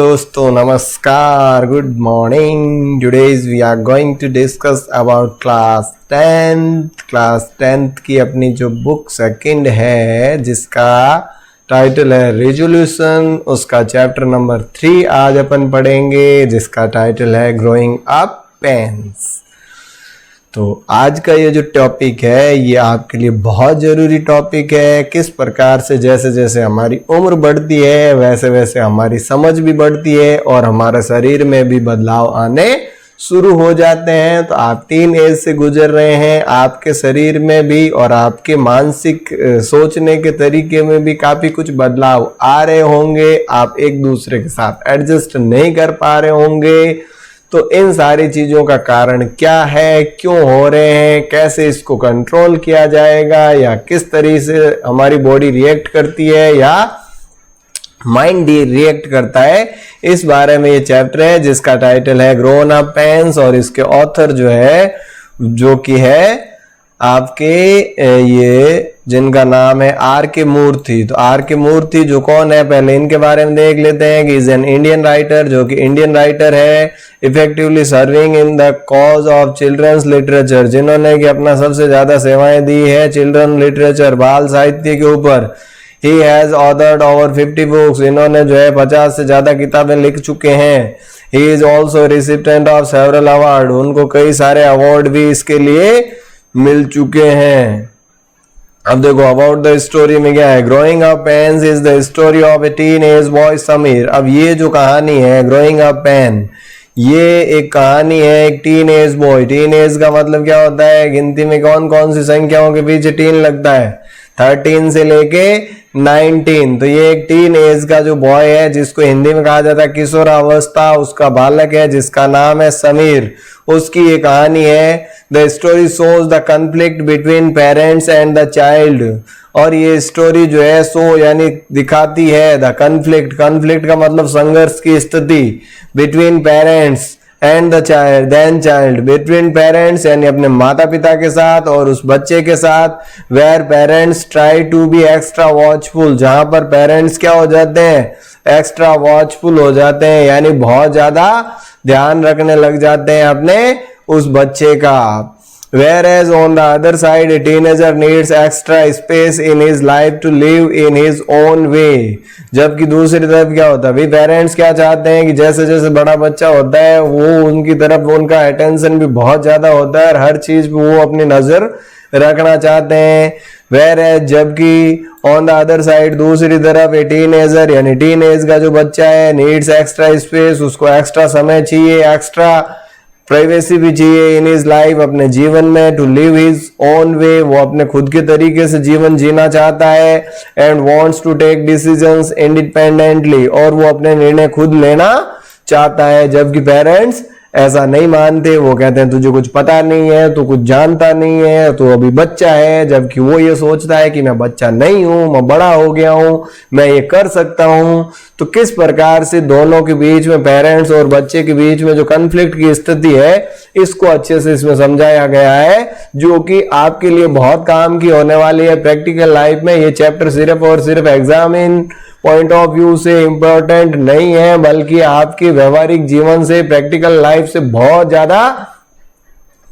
दोस्तों नमस्कार, good morning. Today's we are going to discuss about class tenth की अपनी जो बुक सेकंड है जिसका टाइटल है रेजोल्यूशन, उसका चैप्टर नंबर 3 आज अपन पढ़ेंगे जिसका टाइटल है ग्रोइंग अप पेन्स। तो आज का ये जो टॉपिक है ये आपके लिए बहुत ज़रूरी टॉपिक है। किस प्रकार से जैसे जैसे हमारी उम्र बढ़ती है वैसे वैसे हमारी समझ भी बढ़ती है और हमारे शरीर में भी बदलाव आने शुरू हो जाते हैं। तो आप टीन एज से गुजर रहे हैं, आपके शरीर में भी और आपके मानसिक सोचने के तरीके में भी काफ़ी कुछ बदलाव आ रहे होंगे। आप एक दूसरे के साथ एडजस्ट नहीं कर पा रहे होंगे। तो इन सारी चीज़ों का कारण क्या है, क्यों हो रहे हैं, कैसे इसको कंट्रोल किया जाएगा या किस तरीके से हमारी बॉडी रिएक्ट करती है या माइंड रिएक्ट करता है, इस बारे में ये चैप्टर है जिसका टाइटल है ग्रोन अप पेन्स। और इसके ऑथर जो है जो कि है आपके ये जिनका नाम है आर के मूर्ति। तो आर के मूर्ति जो कौन है, पहले इनके बारे में देख लेते हैं कि इज एन इंडियन राइटर, जो कि इंडियन राइटर है, effectively serving in the cause of children's literature, जिन्होंने कि अपना सबसे ज्यादा सेवाएं दी है चिल्ड्रन लिटरेचर, बाल साहित्य के ऊपर। He has authored over 50 books, इन्होंने जो है 50 से ज्यादा किताबें लिख चुके हैं। He is also recipient of several award, उनको कई सारे अवार्ड भी इसके लिए मिल चुके हैं। अब देखो अबाउट द स्टोरी में क्या है। Growing up pains is the story of a teen age boy Sameer. अब ये जो कहानी है ग्रोइंग अप पेन, ये एक कहानी है एक tin age boy. Teen age का मतलब क्या होता है, गिनती में कौन कौन सी संख्याओं के पीछे टीन लगता है, 13 से लेके 19। तो ये एक टीन एज का जो बॉय है जिसको हिंदी में कहा जाता है किशोरावस्था, उसका बालक है जिसका नाम है समीर, उसकी ये कहानी है। The story shows the conflict between parents and the child. और ये स्टोरी जो है शो यानी दिखाती है द कन्फ्लिक्ट, कन्फ्लिक्ट का मतलब संघर्ष की स्थिति, between parents and the child then child, between parents यानी अपने माता पिता के साथ और उस बच्चे के साथ, where parents try to be extra watchful, जहां पर पेरेंट्स क्या हो जाते हैं एक्स्ट्रा वॉचफुल हो जाते हैं यानी बहुत ज्यादा ध्यान रखने लग जाते हैं अपने उस बच्चे का। Whereas on the other side, a teenager needs extra space in his life to live in his own way. जबकि दूसरी तरफ क्या होता है भाई, पेरेंट्स क्या चाहते हैं कि जैसे जैसे बड़ा बच्चा होता है वो उनकी तरफ उनका अटेंशन भी बहुत ज्यादा होता है और हर चीज पे वो अपनी नजर रखना चाहते हैं। Whereas जबकि ऑन द अदर साइड दूसरी तरफ ए टीनेजर यानी टीन एज का जो बच्चा है नीड्स एक्स्ट्रा स्पेस, उसको एक्स्ट्रा समय चाहिए, एक्स्ट्रा प्राइवेसी भी चाहिए इन हिज लाइफ, अपने जीवन में, to live his own way, वो अपने खुद के तरीके से जीवन जीना चाहता है, and wants to take decisions independently, और वो अपने निर्णय खुद लेना चाहता है। जबकि पेरेंट्स ऐसा नहीं मानते, वो कहते हैं तुझे कुछ पता नहीं है, तू कुछ जानता नहीं है, तू अभी बच्चा है। जबकि वो ये सोचता है कि मैं बच्चा नहीं हूं, मैं बड़ा हो गया हूं, मैं ये कर सकता हूं। तो किस प्रकार से दोनों के बीच में, पेरेंट्स और बच्चे के बीच में जो कन्फ्लिक्ट की स्थिति है, इसको अच्छे से इसमें समझाया गया है, जो कि आपके लिए बहुत काम की होने वाली है प्रैक्टिकल लाइफ में। ये चैप्टर सिर्फ और सिर्फ exam in point of view से इंपॉर्टेंट नहीं है, बल्कि आपके व्यवहारिक जीवन से, प्रैक्टिकल लाइफ से बहुत ज्यादा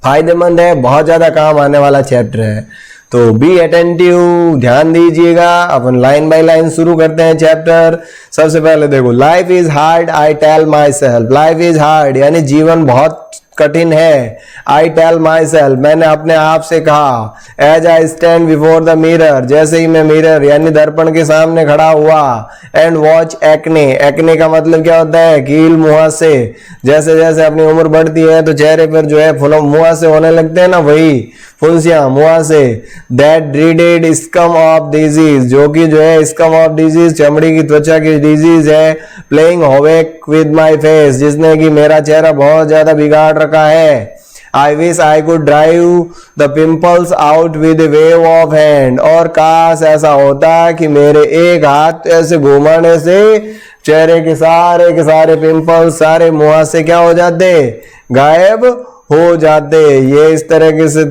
फायदेमंद है, बहुत ज्यादा काम आने वाला चैप्टर है। तो बी अटेंटिव, ध्यान दीजिएगा। अपन लाइन बाय लाइन शुरू करते हैं चैप्टर। सबसे पहले देखो, life is hard I tell myself. Life is hard यानी जीवन बहुत कठिन है। आई टेल माई सेल्फ, मैंने अपने आप से कहा। As I stand before the mirror, जैसे ही मैं मिरर यानी दर्पण के सामने खड़ा हुआ। एंड वॉच एक्ने, एक्ने का मतलब क्या होता है, कील मुहासे। जैसे जैसे अपनी उम्र बढ़ती है तो चेहरे पर जो है मुहासे होने लगते हैं ना, वही फुंसियां मुहासे। दैट ड्रीडेड स्कम ऑफ डिजीज, जो कि जो है स्कम ऑफ डिजीज चमड़ी की त्वचा की डिजीज है। प्लेइंग होवेक विद माई फेस, जिसने कि मेरा चेहरा बहुत ज्यादा बिगाड़ रखा है। I wish I could drive the pimples out with a wave of hand, और काश ऐसा होता कि मेरे एक हाथ ऐसे घुमाने से चेहरे के सारे पिंपल्स, सारे मुहासे क्या हो जाते, गायब हो जाते। ये इस तरह से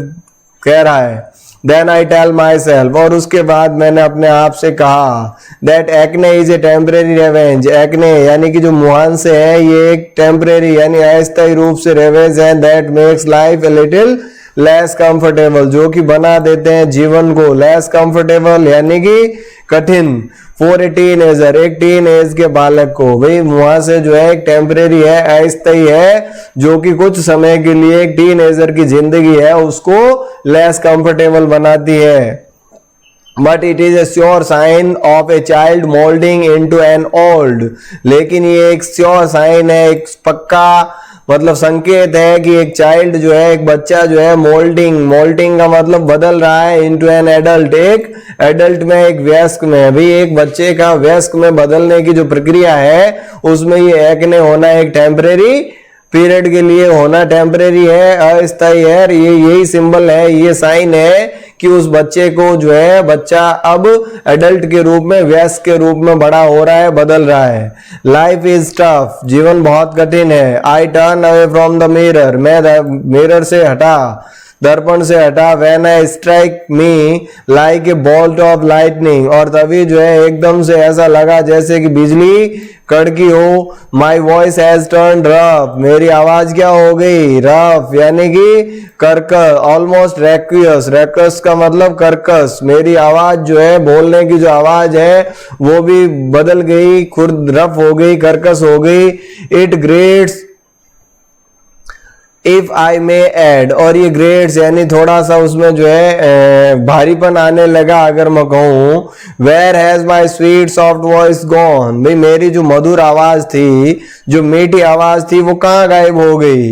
कह रहा है। Then I tell myself, और उसके बाद मैंने अपने आप से कहा, that acne is a temporary revenge, acne यानी कि जो मुहांसे है ये एक टेम्परेरी यानी अस्थायी रूप से रेवेंज है, that makes life a little less comfortable, जो कि बना देते हैं जीवन को लेस कंफर्टेबल यानी कि कठिन, फॉर ए टीन एजर, एक टीन एज के बालक को। भाई वहां से जो है एक टेम्परेरी है, अस्थायी है, जो कि कुछ समय के लिए एक टीन एजर की जिंदगी है उसको लेस कंफर्टेबल बनाती है। But it is a sure sign of a child moulding into an old, लेकिन ये एक श्योर साइन है, एक पक्का मतलब संकेत है कि एक चाइल्ड जो है, एक बच्चा जो है मोल्डिंग का मतलब बदल रहा है इनटू एन एडल्ट, एक एडल्ट में, एक वयस्क में। अभी एक बच्चे का वयस्क में बदलने की जो प्रक्रिया है उसमें ये एक्ने होना एक टेम्परेरी पीरियड के लिए होना टेम्परेरी है, अस्थायी है। ये यही सिंबल है, ये साइन है कि उस बच्चे को जो है बच्चा अब एडल्ट के रूप में, वयस्क के रूप में बड़ा हो रहा है, बदल रहा है। लाइफ इज टफ, जीवन बहुत कठिन है। I turn away from the mirror, मैं मिरर से हटा, दर्पण से हटा। When I strike me like a bolt of lightning, और तभी जो है एकदम से ऐसा लगा जैसे कि बिजली कड़की हो। My voice has turn rough, मेरी आवाज क्या हो गई, रफ यानी कि कर्कश, ऑलमोस्ट रैक्वियस, रैक्वस का मतलब कर्कश। मेरी आवाज जो है, बोलने की जो आवाज है वो भी बदल गई, खुद रफ हो गई, कर्कश हो गई। It grates if I may add, और ये ग्रेड्स यानी थोड़ा सा उसमें जो है भारीपन आने लगा अगर मैं कहूं। Where has my sweet soft voice gone, भाई मेरी जो मधुर आवाज थी, जो मीठी आवाज थी, वो कहाँ गायब हो गई।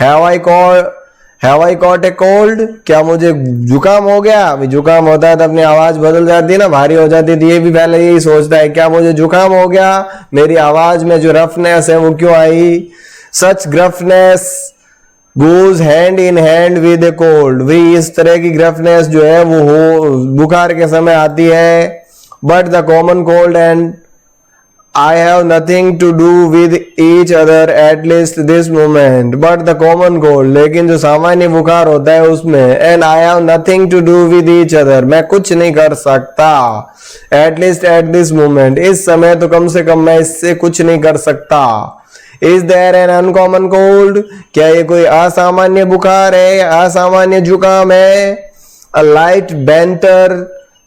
Have I caught a cold, क्या मुझे जुकाम हो गया। अभी जुकाम होता है तो अपनी आवाज बदल जाती है ना, भारी हो जाती है, तो ये भी पहले यही सोचता है क्या मुझे जुकाम हो गया, मेरी आवाज में जो रफनेस है वो क्यों आई। Such roughness goes hand in hand with a cold, भाई इस तरह की ग्रफनेस जो है वो हो बुखार के समय आती है। But the common cold and I have nothing to do with each other at least this moment, but the common cold, लेकिन जो सामान्य बुखार होता है उसमें, and I have nothing to do with each other, मैं कुछ नहीं कर सकता, at least at this moment, इस समय तो कम से कम मैं इससे कुछ नहीं कर सकता। Is there an uncommon cold, क्या ये कोई असामान्य बुखार है या असामान्य जुकाम है। A light banter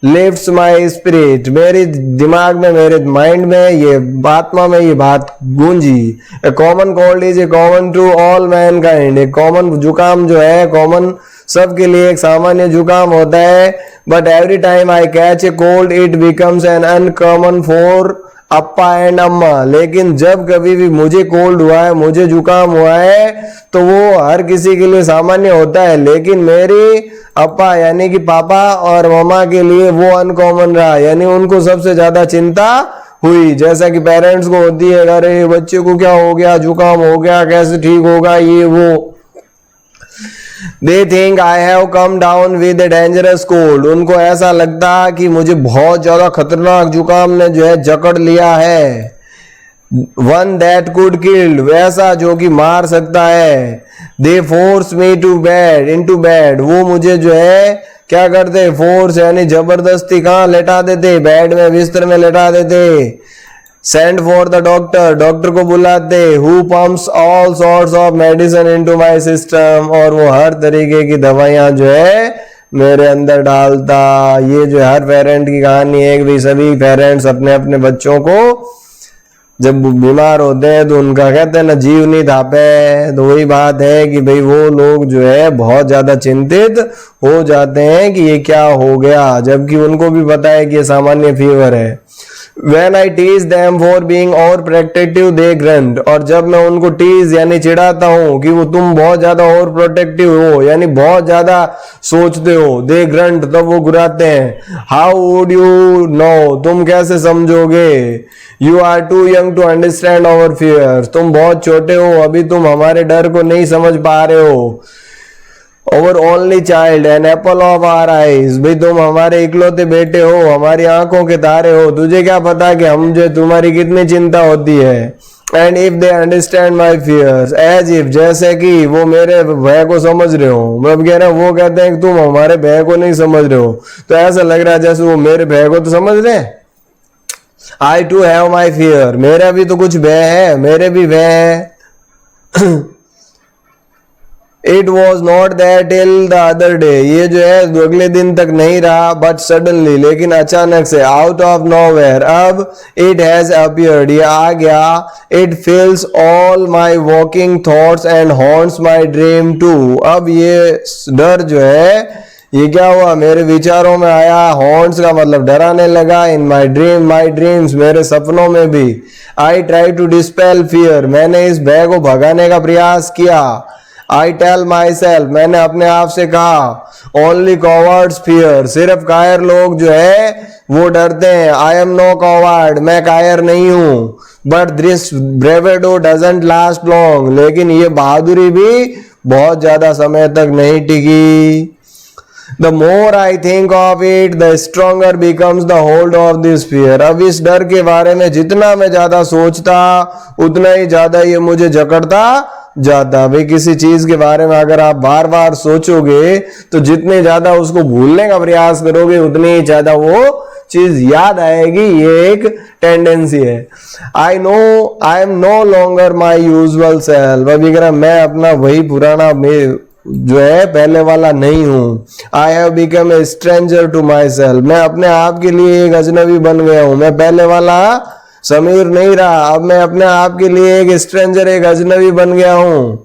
lifts my spirit, मेरे दिमाग में, मेरे माइंड में, ये आत्मा में ये बात गूंजी। A common cold is a common to all mankind, एक कॉमन जुकाम जो है कॉमन सबके लिए एक सामान्य जुकाम होता है। But every time I catch a cold it becomes an uncommon for Appa and अम्मा, लेकिन जब कभी भी मुझे कोल्ड हुआ है, मुझे जुकाम हुआ है, तो वो हर किसी के लिए सामान्य होता है, लेकिन मेरी अप्पा यानी कि पापा और मम्मा के लिए वो अनकॉमन रहा, यानी उनको सबसे ज्यादा चिंता हुई। जैसा कि पेरेंट्स को होती है, अरे बच्चे को क्या हो गया, जुकाम हो गया, कैसे ठीक होगा, ये वो। They think I have come down with a dangerous cold, उनको ऐसा लगता कि मुझे बहुत ज्यादा खतरनाक जुकाम ने जो है जकड़ लिया है। One that could kill, वैसा जो कि मार सकता है। They force me to bed, into bed, वो मुझे जो है क्या करते, फोर्स यानी जबरदस्ती कहाँ लेटा देते, बेड में, बिस्तर में लेटा देते। Send for the doctor, doctor को बुलाते। Who pumps all sorts of medicine into my system, और वो हर तरीके की दवाइयां जो है मेरे अंदर डालता। ये जो हर पेरेंट की कहानी है कि भाई सभी पेरेंट्स अपने अपने बच्चों को जब बीमार होते हैं तो उनका कहते हैं ना जीव नहीं थापे, तो वही बात है कि भाई वो लोग जो है बहुत ज्यादा चिंतित हो जाते हैं कि ये क्या हो गया, जबकि उनको भी पता है कि ये सामान्य फीवर है। When I tease them for being overprotective, they grunt, और जब मैं उनको टीज यानी चिढ़ाता हूँ कि वो तुम बहुत ज्यादा ओवर प्रोटेक्टिव हो यानी बहुत ज्यादा सोचते हो, they grunt, तब वो गुराते हैं। How would you know, तुम कैसे समझोगे। You are too young to understand our fears, तुम बहुत छोटे हो, अभी तुम हमारे डर को नहीं समझ पा रहे हो। Our only child, an apple of our eyes, भाई तुम हमारे इकलौते बेटे हो, हमारी आंखों के तारे हो, तुझे क्या पता कि हम जो तुम्हारी कितनी चिंता होती है। And if they understand my fears, as if, जैसे कि वो मेरे भय को समझ रहे हो। मतलब कह रहा है, वो कहते हैं कि तुम हमारे भय को नहीं समझ रहे हो, तो ऐसा लग रहा है जैसे वो मेरे भय को तो समझ रहे हैं। आई टू हैव माई फियर, मेरा भी तो कुछ भय है, मेरे भी भय है। It was not that till the other day, ये जो है अगले दिन तक नहीं रहा, बट सडनली, लेकिन अचानक से, आउट ऑफ नोवेयर, अब इट हैज अपीयर्ड, ये आ गया। It fills all my walking thoughts and haunts my dream too, अब ये डर जो है ये क्या हुआ, मेरे विचारों में आया। हॉन्ट्स का मतलब डराने लगा। इन माई ड्रीम, माई ड्रीम्स, मेरे सपनों में भी। I try to dispel fear, मैंने इस भय को भगाने का प्रयास किया। आई टेल माई सेल्फ, मैंने अपने आप से कहा, ओनली कॉवर्ड्स फियर, सिर्फ कायर लोग जो है वो डरते हैं। आई एम नो कॉवर्ड, मैं कायर नहीं हूं। But this bravado doesn't last long, लेकिन ये बहादुरी भी बहुत ज्यादा समय तक नहीं टिकी। The more I think of it, the stronger becomes the hold of this fear. अब इस डर के बारे में जितना मैं ज्यादा सोचता, उतना ही ज्यादा ये मुझे जकड़ता जाता। भाई किसी चीज के बारे में अगर आप बार बार सोचोगे, तो जितने ज्यादा उसको भूलने का प्रयास करोगे, उतनी ही ज्यादा वो चीज याद आएगी। ये एक टेंडेंसी है। I know I am no longer my usual self, अभी कह मैं अपना वही पुराना जो है पहले वाला नहीं हूं। I have become a stranger to myself, मैं अपने आप के लिए एक अजनबी बन गया हूं। मैं पहले वाला समीर नहीं रहा, अब मैं अपने आप के लिए एक स्ट्रेंजर, एक अजनबी बन गया हूं।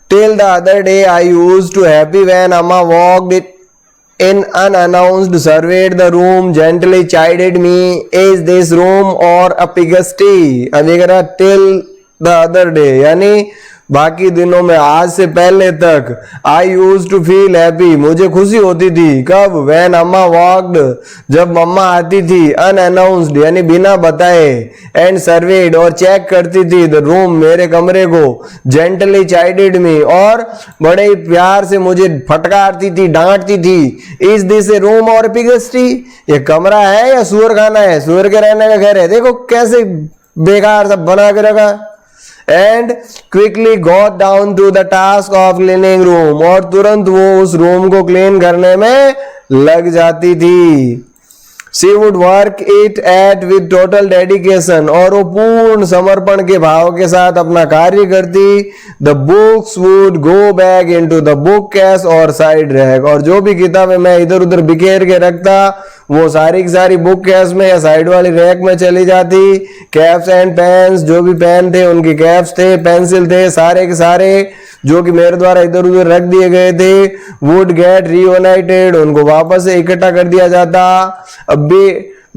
Till the other day I used to happy when Amma walked it in unannounced, surveyed the room, gently chided me, is this room or a pigsty? अभी कह रहा till the other day, यानी बाकी दिनों में, आज से पहले तक। आई यूज टू फील हैप्पी, मुझे खुशी होती थी। कब? व्हेन अम्मा वॉक्ड, जब मम्मा आती थी। अनअनाउंस्ड यानी बिना बताए। एंड सर्वेड, और चेक करती थी। द रूम, मेरे कमरे को। जेंटली चाइडेड मी, और बड़े ही प्यार से मुझे फटकारती थी, डांटती थी। इज दिस ए रूम और पिगस्टी, ये कमरा है या सूअर खाना है, सूअर के रहने का घर है। देखो कैसे बेकार सब बना के रखा। And quickly got down to the task of cleaning room, और तुरंत वो उस रूम को क्लीन करने में लग जाती थी। She would work it at with total dedication, और वो पूर्ण समर्पण के भाव के साथ अपना कार्य करती। The books would go back into the bookcase और side rack, और जो भी किताबें मैं इधर उधर बिखेर के रखता, वो सारी की सारी बुक केस में या साइड वाली रैक में चली जाती। कैप्स एंड पेन्स, जो भी पेन थे उनके कैप्स थे, पेंसिल थे, सारे के सारे जो कि मेरे द्वारा इधर उधर रख दिए गए थे, वुड गेट रीयूनाइटेड, उनको वापस से इकट्ठा कर दिया जाता। अब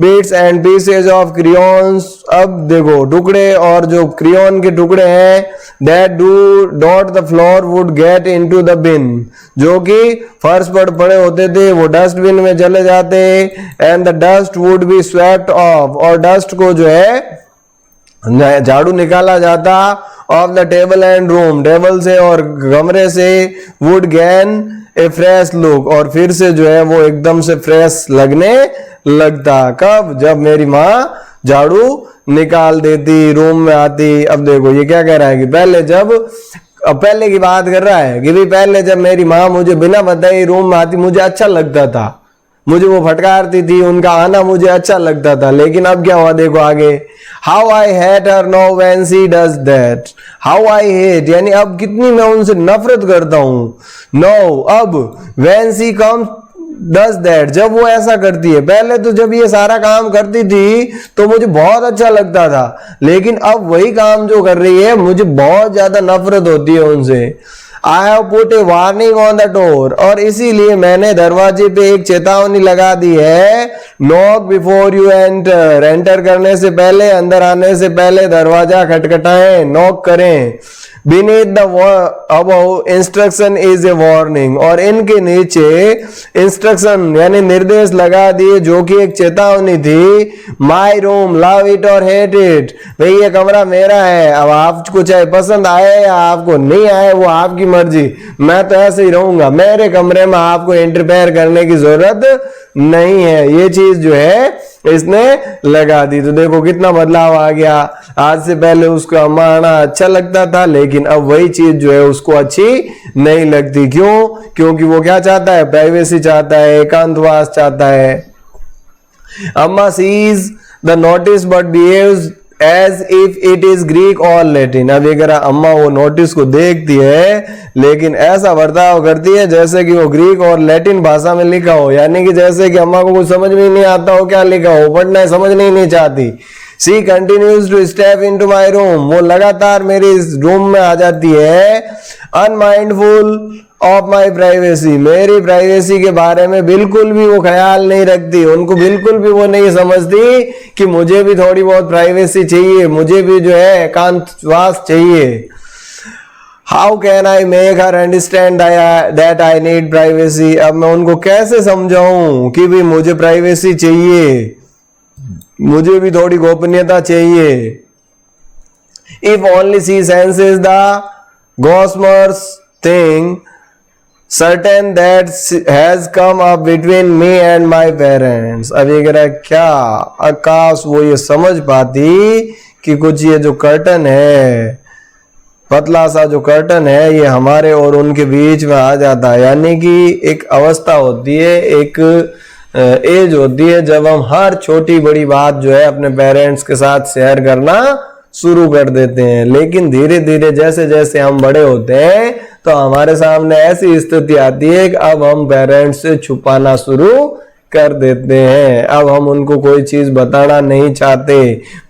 bits and pieces of crayons, अब देखो टुकड़े और जो क्रियॉन के टुकड़े हैं, that do dot the floor would get into the bin, जो कि फर्श पर पड़े होते थे वो डस्टबिन में चले जाते। And the dust would be swept of, और डस्ट को जो है झाड़ू निकाला जाता। Of the table and room, table से और कमरे से। Would gain A fresh look, और फिर से जो है वो एकदम से फ्रेश लगने लगता। कब? जब मेरी माँ झाड़ू निकाल देती, रूम में आती। अब देखो ये क्या कह रहा है कि पहले की बात कर रहा है कि भाई पहले जब मेरी माँ मुझे बिना बताए रूम में आती, मुझे अच्छा लगता था, मुझे वो फटकारती थी, उनका आना मुझे अच्छा लगता था। लेकिन अब क्या हुआ देखो आगे। How I hate her know when she does that, how I hate यानी अब कितनी मैं उनसे नफरत करता हूं। नो, अब when she comes does that, जब वो ऐसा करती है। पहले तो जब ये सारा काम करती थी तो मुझे बहुत अच्छा लगता था, लेकिन अब वही काम जो कर रही है मुझे बहुत ज्यादा नफरत होती है उनसे। I have put A warning on the door, और इसीलिए मैंने दरवाजे पे एक चेतावनी लगा दी है। Knock before you enter, enter करने से पहले, अंदर आने से पहले दरवाजा खटखटाएं, नॉक करें। Beneath the above instruction is a warning, और इनके नीचे इंस्ट्रक्शन यानी निर्देश लगा दिए जो कि एक चेतावनी थी। माई रूम, लव इट और हेट इट, भाई ये कमरा मेरा है, अब आपको चाहे पसंद आए या आपको नहीं आए वो आपकी मर्जी, मैं तो ऐसे ही रहूंगा, मेरे कमरे में आपको इंटरफेयर करने की जरूरत नहीं है। ये चीज जो है इसने लगा दी। तो देखो कितना बदलाव आ गया। आज से पहले उसको अम्मा आना अच्छा लगता था, लेकिन अब वही चीज जो है उसको अच्छी नहीं लगती। क्यों? क्योंकि वो क्या चाहता है? प्राइवेसी चाहता है, एकांतवास चाहता है। Amma sees the notice but behaves as if it is Greek और लैटिन। अब अगर अम्मा वो नोटिस को देखती है लेकिन ऐसा बर्ताव करती है जैसे कि वो ग्रीक और लैटिन भाषा में लिखा हो, यानी कि जैसे कि अम्मा को कुछ समझ में नहीं आता हो क्या लिखा हो, पढ़ना है समझ नहीं चाहती। She continues to step in to my room, वो लगातार मेरे इस रूम में आ जाती है। अनमाइंडफुल ऑफ माई प्राइवेसी, मेरी प्राइवेसी के बारे में बिल्कुल भी वो ख्याल नहीं रखती। उनको बिल्कुल भी वो नहीं समझती कि मुझे भी थोड़ी बहुत प्राइवेसी चाहिए, मुझे भी जो है एकांतवास चाहिए। How can I make her understand that I need privacy. अब मैं उनको कैसे समझाऊं कि भी मुझे प्राइवेसी चाहिए, मुझे भी थोड़ी गोपनीयता चाहिए। If only she senses the gossamers thing certain that has come up between me and my parents। अब ये कह रहा है क्या आकाश वो ये समझ पाती कि कुछ ये जो कर्टन है, पतला सा जो कर्टन है, ये हमारे और उनके बीच में आ जाता है। यानी कि एक अवस्था होती है, एक एज होती है जब हम हर छोटी बड़ी बात जो है अपने पेरेंट्स के साथ शेयर करना शुरू कर देते हैं। लेकिन धीरे धीरे जैसे जैसे हम बड़े होते हैं तो हमारे सामने ऐसी स्थिति आती है कि अब हम पेरेंट्स से छुपाना शुरू कर देते हैं। अब हम उनको कोई चीज बताना नहीं चाहते।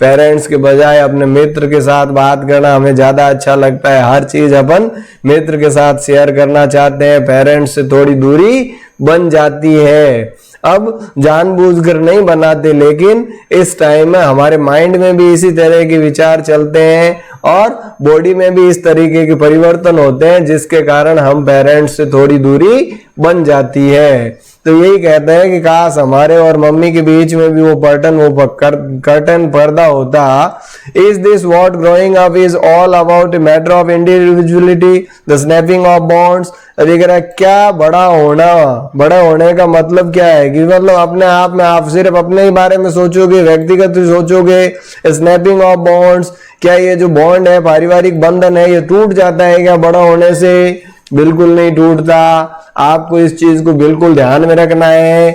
पेरेंट्स के बजाय अपने मित्र के साथ बात करना हमें ज्यादा अच्छा लगता है। हर चीज अपन मित्र के साथ शेयर करना चाहते हैं। पेरेंट्स से थोड़ी दूरी बन जाती है। अब जानबूझकर नहीं बनाते, लेकिन इस टाइम में हमारे माइंड में भी इसी तरह के विचार चलते हैं और बॉडी में भी इस तरीके के परिवर्तन होते हैं, जिसके कारण हम पेरेंट्स से थोड़ी दूरी बन जाती है। तो यही कहते हैं कि काश हमारे और मम्मी के बीच में भी वो कर्टन पर्दा होता। Is this what growing up is all about a matter of individuality, the snapping of bonds. अभी कह रहा है क्या बड़ा होने का मतलब क्या है कि मतलब अपने आप में आप सिर्फ अपने ही बारे में सोचोगे, व्यक्तिगत सोचोगे। स्नैपिंग ऑफ बॉन्ड्स, क्या ये जो बॉन्ड है, पारिवारिक बंधन है, ये टूट जाता है क्या बड़ा होने से? बिल्कुल नहीं टूटता। आपको इस चीज को बिल्कुल ध्यान में रखना है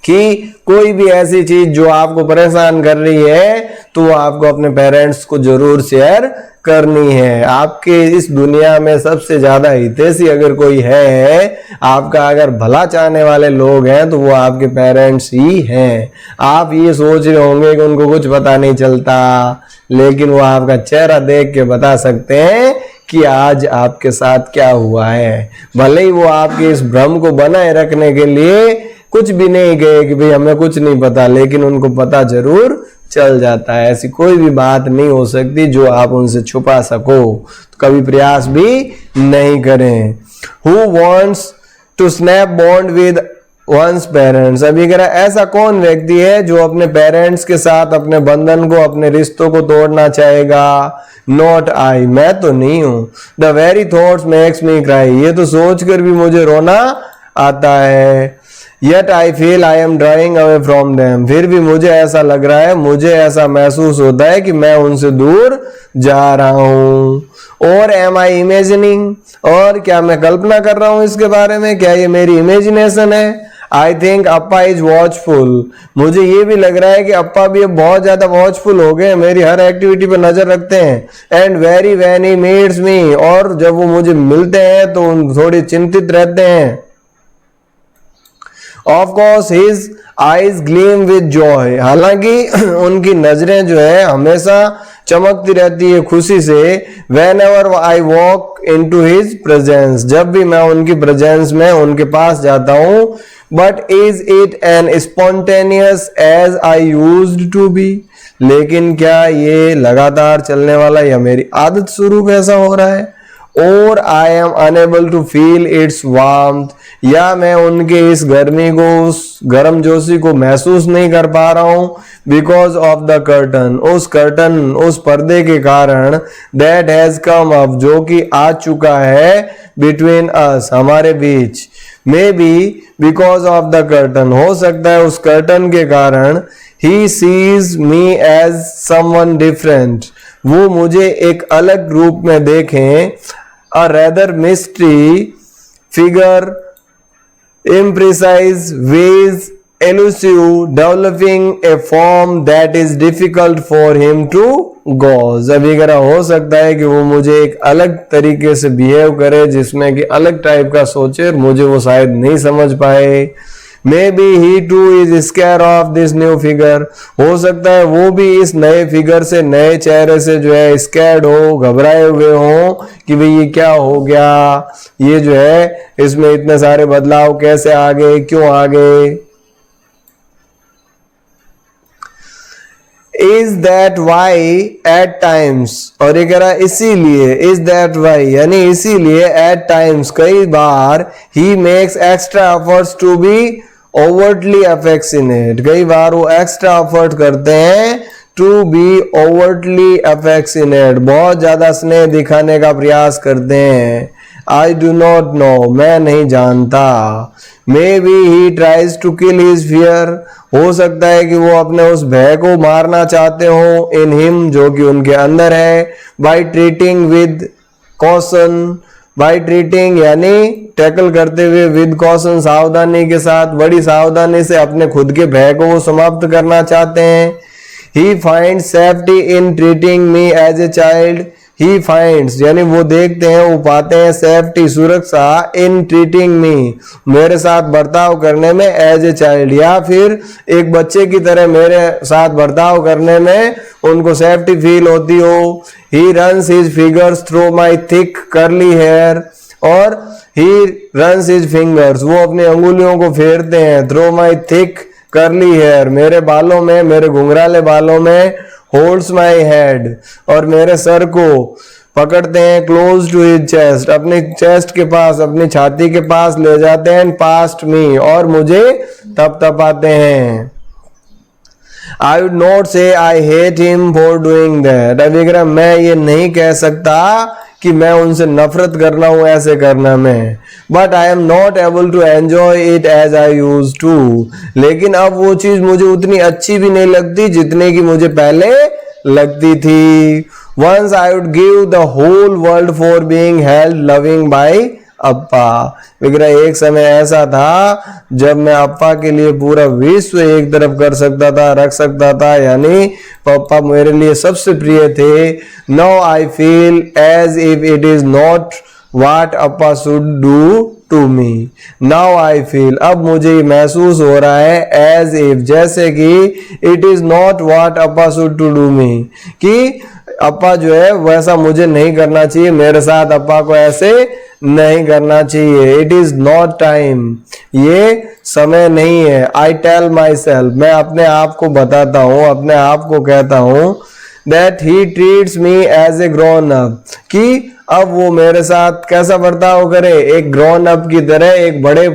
कि कोई भी ऐसी चीज जो आपको परेशान कर रही है तो आपको अपने पेरेंट्स को जरूर शेयर करनी है। आपके इस दुनिया में सबसे ज्यादा हितैषी अगर कोई है, आपका अगर भला चाहने वाले लोग हैं तो वो आपके पेरेंट्स ही हैं। आप ये सोच रहे होंगे कि उनको कुछ पता नहीं चलता, लेकिन वो आपका चेहरा देख के बता सकते हैं कि आज आपके साथ क्या हुआ है। भले ही वो आपके इस भ्रम को बनाए रखने के लिए कुछ भी नहीं कहे कि भाई हमें कुछ नहीं पता, लेकिन उनको पता जरूर चल जाता है। ऐसी कोई भी बात नहीं हो सकती जो आप उनसे छुपा सको, तो कभी प्रयास भी नहीं करें। Who wants to snap bond with one's parents? अभी कह रहा ऐसा कौन व्यक्ति है जो अपने पेरेंट्स के साथ अपने बंधन को, अपने रिश्तों को तोड़ना चाहेगा? नॉट आई, मैं तो नहीं हूं। The very thoughts makes me cry, ये तो सोचकर भी मुझे रोना आता है। Yet I feel I am drawing away from them, फिर भी मुझे ऐसा लग रहा है, मुझे ऐसा महसूस होता है कि मैं उनसे दूर जा रहा हूं। और am I imagining, और क्या मैं कल्पना कर रहा हूं इसके बारे में? क्या ये मेरी इमेजिनेशन है? I think Appa is watchful, मुझे ये भी लग रहा है कि अप्पा भी बहुत ज्यादा वॉचफुल हो गए, मेरी हर एक्टिविटी पर नजर रखते हैं। And very when he meets मी, और जब वो मुझे मिलते हैं तो थोड़ी चिंतित रहते हैं। Of course his eyes gleam with joy, हालांकि उनकी नजरें जो है हमेशा चमकती रहती है खुशी से। Whenever I walk into his presence, जब भी मैं उनकी प्रेजेंस में उनके पास जाता हूँ। But is it an spontaneous as I used to be, लेकिन क्या ये लगातार चलने वाला या मेरी आदत स्वरूप ऐसा हो रहा है? और I am unable to feel its warmth, या मैं उनके इस गर्मी को, उस गर्म जोशी को महसूस नहीं कर पा रहा हूं बिकॉज ऑफ द कर्टन, उस पर्दे के कारण, दैट हैज कम अप, जो कि आ चुका है, बिटवीन अस, हमारे बीच। Maybe because of the curtain, हो सकता है उस कर्टन के कारण, he sees me as someone different, वो मुझे एक अलग रूप में देखें, a rather mystery figure, imprecise ways, elusive, developing a form that is difficult for him to gauge। अभी अगर हो सकता है कि वो मुझे एक अलग तरीके से बिहेव करे, जिसमें कि अलग टाइप का सोचे, और मुझे वो शायद नहीं समझ पाए। Maybe he too is scared of this new figure, हो सकता है वो भी इस नए फिगर से, नए चेहरे से जो है स्कैर्ड हो, घबराए हुए हो कि भाई ये क्या हो गया, ये जो है इसमें इतने सारे बदलाव कैसे आ गए, क्यों आ गए। Is that why at times, और ये कह रहा इसीलिए, is that why यानी इसीलिए, at times कई बार, he makes extra efforts to be overtly affectionate, कई बार वो एक्स्ट्रा एफर्ट करते हैं to be overtly affectionate, बहुत ज्यादा स्नेह दिखाने का प्रयास करते हैं। I do not know, मैं नहीं जानता। Maybe he tries to kill his fear, हो सकता है कि वो अपने उस भय को मारना चाहते हो, in him, जो कि उनके अंदर है, by treating with caution, by treating यानी टैकल करते हुए, विद कॉशन सावधानी के साथ, बड़ी सावधानी से अपने खुद के भय को वो समाप्त करना चाहते हैं। He find safety in treating me as a child, he finds यानी वो देखते हैं, वो पाते हैं, सेफ्टी सुरक्षा, इन ट्रीटिंग मी मेरे साथ बर्ताव करने में, एज ए चाइल्ड या फिर एक बच्चे की तरह मेरे साथ बर्ताव करने में उनको सेफ्टी फील होती हो। He runs his fingers through my thick curly hair, और he runs his fingers, वो अपनी अंगुलियों को फेरते हैं, through my thick curly hair, मेरे बालों में, मेरे घुंघराले बालों में, holds my head, और मेरे सर को पकड़ते हैं, close to his chest, अपनी चेस्ट के पास, अपनी छाती के पास ले जाते हैं, past me, और मुझे थपथपाते हैं। I would not say I hate him for doing that, अभी अगर मैं ये नहीं कह सकता कि मैं उनसे नफरत करना हूं ऐसे करना में, but I am not able to enjoy it as I used to, लेकिन अब वो चीज मुझे उतनी अच्छी भी नहीं लगती जितने की मुझे पहले लगती थी। Once I would give the whole world for being held loving by अप्पा, वगैरह एक समय ऐसा था जब मैं अप्पा के लिए पूरा विश्व एक तरफ कर सकता था, रख सकता था, यानी पप्पा मेरे लिए सबसे प्रिय थे। Now I feel as if it is not what Appa should do to me, now I feel, अब मुझे महसूस हो रहा है, एज इफ जैसे कि, it is not what Appa should to do me, कि अप्पा जो है वैसा मुझे नहीं करना चाहिए, मेरे साथ अप्पा को ऐसे नहीं करना चाहिए। इट इज नॉट टाइम, ये समय नहीं है। आई टेल माई सेल्फ, मैं अपने आप को बताता हूं, अपने आप को कहता हूं, that he treats me as a grown up, कि अब वो मेरे साथ कैसा बर्ताव करे, एक ग्रोन अप की तरह, एक बड़े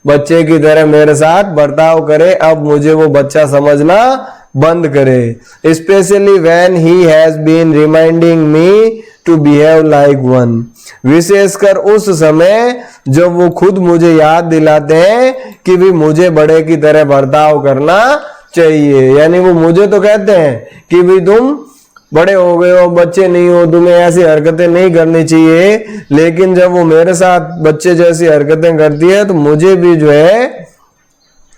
बच्चे की तरह मेरे साथ बर्ताव करे, अब मुझे वो बच्चा समझना बंद करे। Specially when he has been reminding me to behave like one, विशेषकर उस समय जब वो खुद मुझे याद दिलाते हैं कि भी मुझे बड़े की तरह बर्ताव करना चाहिए, यानी वो मुझे तो कहते हैं कि भी तुम बड़े हो गए हो, बच्चे नहीं हो, तुम्हें ऐसी हरकतें नहीं करनी चाहिए, लेकिन जब वो मेरे साथ बच्चे जैसी हरकतें करती है तो मुझे भी जो है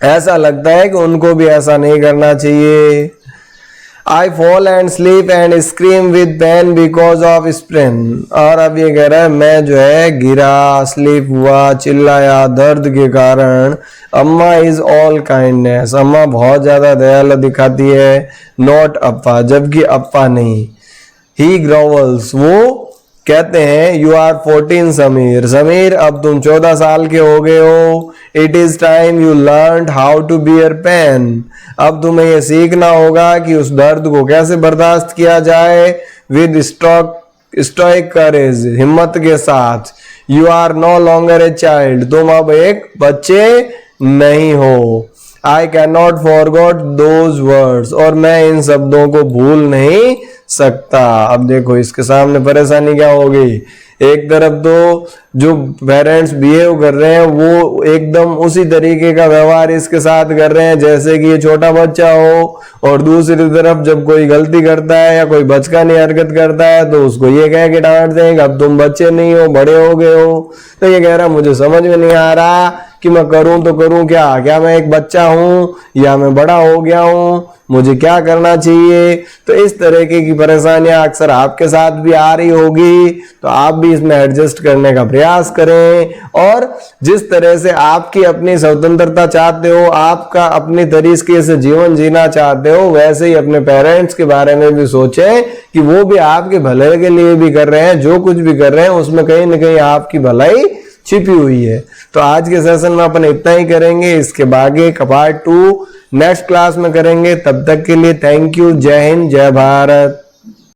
ऐसा लगता है कि उनको भी ऐसा नहीं करना चाहिए। I fall and sleep and scream with pain because of sprain, और अब ये कह रहा है मैं जो है गिरा, स्लीप हुआ, चिल्लाया दर्द के कारण। अम्मा इज ऑल काइंडनेस, अम्मा बहुत ज्यादा दयालु दिखाती है, नॉट अप्पा, जबकि अप्पा नहीं। ही ग्रोवल्स, वो कहते हैं यू आर 14 समीर, समीर अब तुम 14 साल के हो गए हो। It is time you learn how to bear pain, अब तुम्हें ये सीखना होगा कि उस दर्द को कैसे बर्दाश्त किया जाए। विद स्टॉइक करेज, हिम्मत के साथ। You are no longer a child, तुम अब एक बच्चे नहीं हो। I can not forgot those words, और मैं इन शब्दों को भूल नहीं सकता। अब देखो इसके सामने परेशानी क्या हो गई, एक तरफ तो जो पेरेंट्स बिहेव कर रहे हैं वो एकदम उसी तरीके का व्यवहार इसके साथ कर रहे हैं जैसे कि ये छोटा बच्चा हो, और दूसरी तरफ जब कोई गलती करता है या कोई बचकानी हरकत करता है तो उसको ये कह के डांट देंगे अब तुम बच्चे नहीं हो, बड़े हो गए हो। तो ये कह रहा मुझे समझ में नहीं आ रहा कि मैं करूं तो करूं क्या, क्या मैं एक बच्चा हूं या मैं बड़ा हो गया हूं, मुझे क्या करना चाहिए। तो इस तरीके की परेशानियां अक्सर आपके साथ भी आ रही होगी, तो आप भी इसमें एडजस्ट करने का प्रयास करें। और जिस तरह से आपकी अपनी स्वतंत्रता चाहते हो, आपका अपनी तरीके से जीवन जीना चाहते हो, वैसे ही अपने पेरेंट्स के बारे में भी सोचें कि वो भी आपके भले के लिए भी कर रहे हैं, जो कुछ भी कर रहे हैं उसमें कहीं ना कहीं आपकी भलाई छिपी हुई है। तो आज के सेशन में अपन इतना ही करेंगे, इसके बागे का पार्ट 2 नेक्स्ट क्लास में करेंगे। तब तक के लिए थैंक यू, जय हिंद, जय भारत।